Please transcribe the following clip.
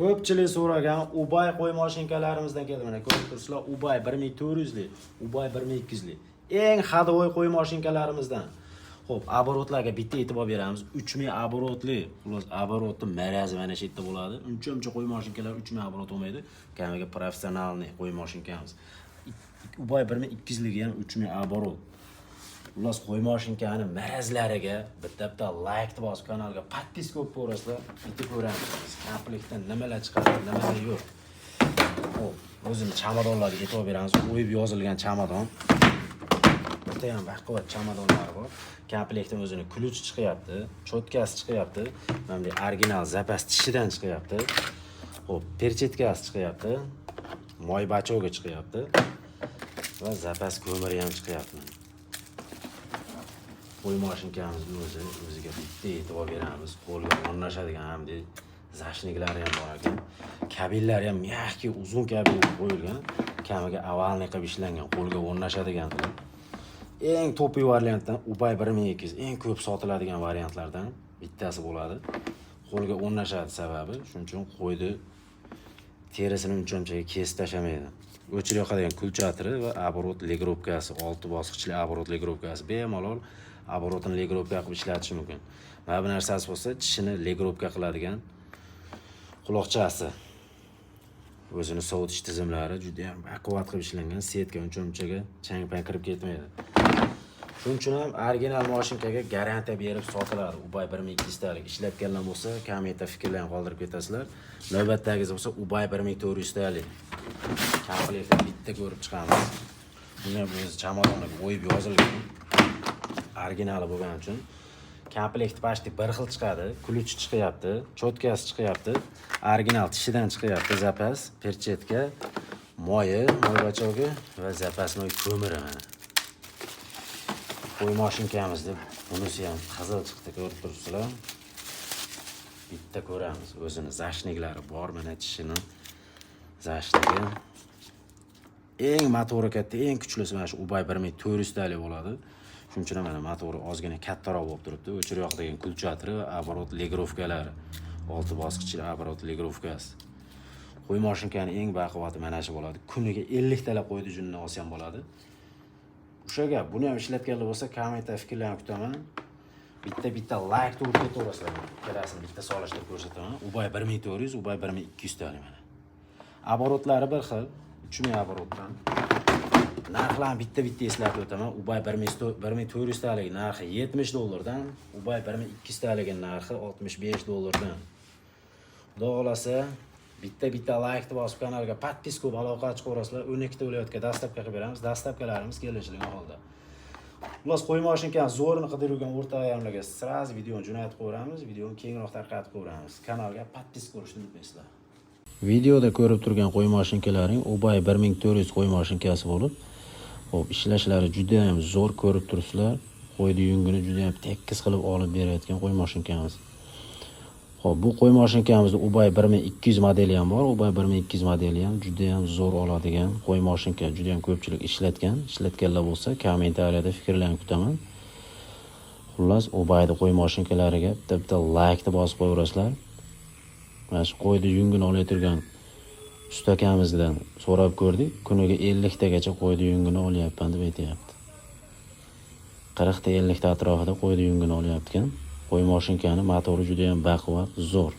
Ko'pchilik so'ragan Ubay qo'y mashinkalarimizdan keldi. Mana ko'rib turibsizlar, Ubay 1400 lik, Ubay 1200 lik. Eng hadovoy qo'y mashinkalarimizdan. Xo'p, оборотlarga bitta e'tibor beramiz. 3000 оборотli, xullas оборотni marazi mana shu yerda bo'ladi. Uncha qo'y mashinkalari 3000 оборот bo'lmaydi. Kamiga professionalniy qo'y mashinkamiz. Ubay 1200 ligi ham 3000 оборот. Xullas qo'y mashinkani marazlariga bitta like bosib kanalga podpiska qilib ko'rasizlar, bitta ko'ramiz. Komplektdan nimalar chiqadi, nimalar yo'q. Xo'p, o'zimiz chamadonlarga e'tibor beramiz. O'yib yozilgan chamadon. Bitta ham baquvvat chamadonlar bor. Komplektdan o'zini ключ chiqyapti, cho'tkasi chiqyapti. Mana bu original zapas tishidan chiqyapti. Xo'p, perchetkasi chiqyapti. Moy bachoga chiqyapti. Va zapas ko'miri ham chiqyapti. Qo'y mashinkamiz o'ziga bitta e'tibor beramiz. Qo'lga o'rnashadigan hamda zashniklari ham bor ekan. Kabinlari ham mягкий, uzun kabin qo'yilgan. Kamiga avalniy qilib ishlangan, qo'lga o'rnashadigan. Eng topiy variantdan Ubay 1200 eng ko'p sotiladigan variantlardan bittasi bo'ladi. Qo'lga o'rnashadi sababi, shuning uchun qo'yni terisini uncha-munchaga kesib tashlamaydi. O'chirib yoqadigan kulchatri va оборот legrovkasi, 6 bosqichli оборот legrovkasi bemalol оборотni legrovka qilib ishlatish mumkin. Mana bu narsasi bo'lsa, tishini legrovka qiladigan quloqchasi. O'zini sovutish tizimlari juda ham baquvvat qilib ishlangan, setka uncha-munchaga chang-pang kirib ketmaydi. Shuning uchun ham original mashinkaga garantiya berib sotiladi. Ubay 1200 talik ishlatganlar bo'lsa, kommentda fikrlarni qoldirib ketasizlar. Navbatdagiz bo'lsa Ubay 1400 talik. Komplektda bitta ko'rib chiqamiz. Buni biz chamadonga o'yib yozilgan. Originali bo'lgani uchun komplekt pashti bir xil chiqadi. Ключ chiqyapti, cho'tkasi chiqyapti, original tishidan chiqyapti, zapas, perchetka, moy bachogi va zapasnoy ko'miri mana. Qo'y mashinkamiz deb bunisi ham qizil chiqdi, ko'rib turibsizlar. Bitta ko'ramiz, o'zini zashniklari bor, mana tishini zashnigi. Eng motori katta, eng kuchlisi mana shu Ubay 1400 talik bo'ladi. Shuning uchun mana motori ozgina kattaroq bo'lib turibdi. O'chirib yoqadigan kulchatri va оборот legrovkalari. 6 bosqichli оборот legrovkasi. Qo'y mashinkani eng baquvvati mana shu bo'ladi. Kuniga 50 tala qo'ydi junni olsa ham bo'ladi. O'sha gap, buni ham ishlatganlar bo'lsa, kommentda fikrlarni kutaman. Bitta like urib ketaverasizlar. Kirasini bitta solishtirib ko'rsataman. Ubay 1400, Ubay 1200 talik mana. Оборотлari bir xil, 3000 оборотdan. Narxlarni bitta eslatib o'taman. Ubay 1400 talik narxi $70 dan, Ubay 1200 talik narxi $65 dan. Xudo xolasa bitta like bosib kanalga podpiska qilib aloqa chiqarasizlar. 12 viloyatga dastavka qilib beramiz. Dastavkalarimiz kelishilgan holda. Xullas qo'y mashinkani zo'rini qidirgan o'rta ayamlarga sразу videoni jo'natib qo'yamiz. Videoni kengroq tarqatib qo'yamiz. Kanalga podpiska qilishni unutmaysizlar. Videoda ko'rib turgan qo'y mashinkalaring Ubay 1400 qo'y mashinkasi bo'lib, xo'p, ishlashlari juda ham zo'r ko'rib turibsizlar. Qo'yni yungini juda ham tekis qilib olib berayotgan qo'y mashinkamiz. Xo'p, bu qo'y mashinkamizda Ubay 1200 modeli ham bor. Ubay 1200 modeli ham juda ham zo'r oladigan qo'y mashinka. Juda ham ko'pchilik ishlatganlar bo'lsa, kommentariyada fikrlarni kutaman. Xullas, Ubayda qo'y mashinkalariga bitta like ni bosib qo'yaverasizlar. Mana shu qo'yni yungini olayotgan ustakamizdan so'rab ko'rdik. Kuniga 50 tagacha qo'yni yungini olyapman deb aytayapti. 40 ta 50 ta atrofida qo'yni yungini olyapti ekan. Qo'y mashinkani motori juda ham baquvvat, zo'r.